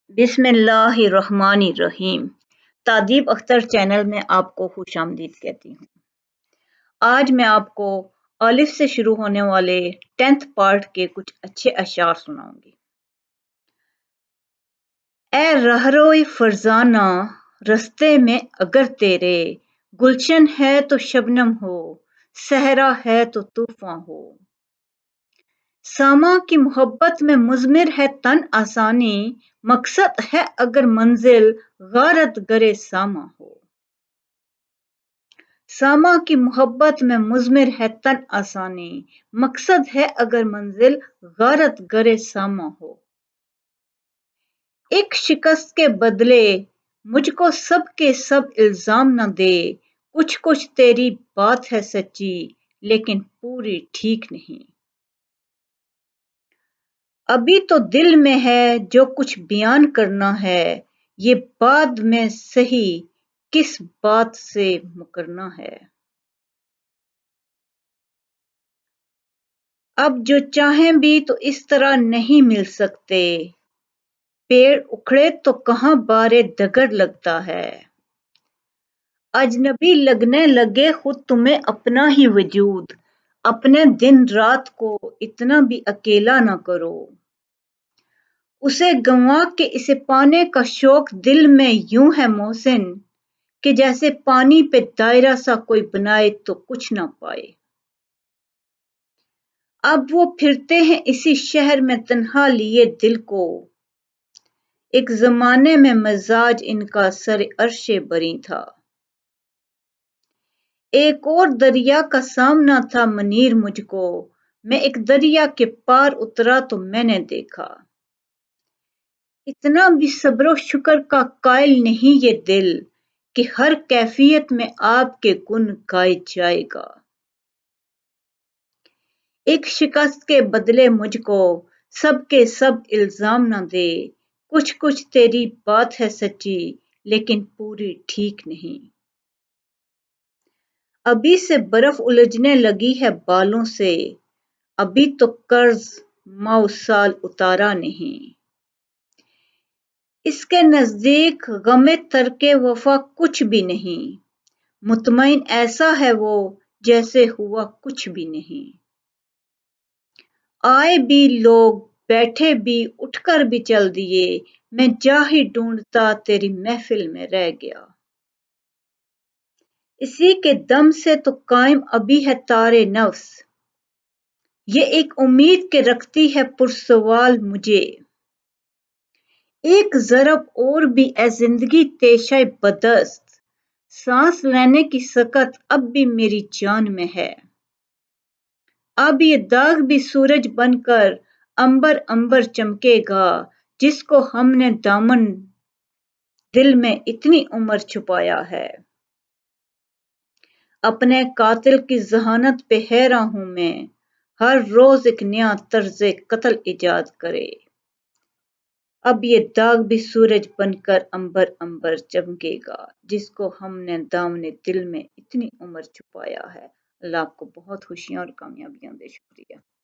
بسم اللہ الرحمن الرحیم۔ تادیب اختر چینل میں آپ کو خوش آمدید کہتی ہوں۔ آج میں آپ کو الف سے شروع ہونے والے 10th پارٹ کے کچھ اچھے اشعار سناؤں گی۔ اے رہروئے فرزانہ رستے میں اگر تیرے، گلشن ہے تو شبنم ہو، صحرا ہے تو طوفاں ہو۔ ساما کی محبت میں مضمر ہے تن آسانی، مقصد ہے اگر منزل غارت گرے ساما ہو۔ ساما کی محبت میں مضمر ہے تن آسانی، مقصد ہے اگر منزل غارت گرے ساما ہو۔ ایک شکست کے بدلے مجھ کو سب کے سب الزام نہ دے، کچھ کچھ تیری بات ہے سچی لیکن پوری ٹھیک نہیں۔ ابھی تو دل میں ہے جو کچھ بیان کرنا ہے، یہ بعد میں سہی کس بات سے مکرنا ہے۔ اب جو چاہیں بھی تو اس طرح نہیں مل سکتے، پیڑ اکھڑے تو کہاں بارے دگر لگتا ہے۔ اجنبی لگنے لگے خود تمہیں اپنا ہی وجود، اپنے دن رات کو اتنا بھی اکیلا نہ کرو۔ اسے گنوا کے اسے پانے کا شوق دل میں یوں ہے محسن، کہ جیسے پانی پہ دائرہ سا کوئی بنائے تو کچھ نہ پائے۔ اب وہ پھرتے ہیں اسی شہر میں تنہا لیے دل کو، ایک زمانے میں مزاج ان کا سر عرش بری تھا۔ ایک اور دریا کا سامنا تھا منیر مجھ کو، میں ایک دریا کے پار اترا تو میں نے دیکھا۔ اتنا بھی صبر و شکر کا قائل نہیں یہ دل، کہ ہر کیفیت میں آپ کے گن گائے جائے گا۔ ایک شکست کے بدلے مجھ کو سب کے سب الزام نہ دے، کچھ کچھ تیری بات ہے سچی لیکن پوری ٹھیک نہیں۔ ابھی سے برف الجھنے لگی ہے بالوں سے، ابھی تو قرض ماؤ سال اتارا نہیں۔ اس کے نزدیک غم ترک وفا کچھ بھی نہیں، مطمئن ایسا ہے وہ جیسے ہوا کچھ بھی نہیں۔ آئے بھی لوگ بیٹھے بھی اٹھ کر بھی چل دیے، میں جا ہی ڈھونڈتا تیری محفل میں رہ گیا۔ اسی کے دم سے تو قائم ابھی ہے تار نفس، یہ ایک امید کہ رکھتی ہے پرسوال مجھے۔ ایک ضرب اور بھی اے زندگی تیشہ بدست، سانس لینے کی سکت اب بھی میری جان میں ہے۔ اب یہ داغ بھی سورج بن کر عنبر عنبر چمکے گا، جس کو ہم نے دامن دل میں اتنی عمر چھپایا ہے۔ اپنے قاتل کی ذہانت پہ حیراں ہوں میں، ہر روز ایک نیا طرز قتل ایجاد کرے۔ اب یہ داغ بھی سورج بن کر عنبر عنبر چمکے گا، جس کو ہم نے دامن دل میں اتنی عمر چھپایا ہے۔ اللہ آپ کو بہت خوشیاں اور کامیابیاں دے۔ شکریہ۔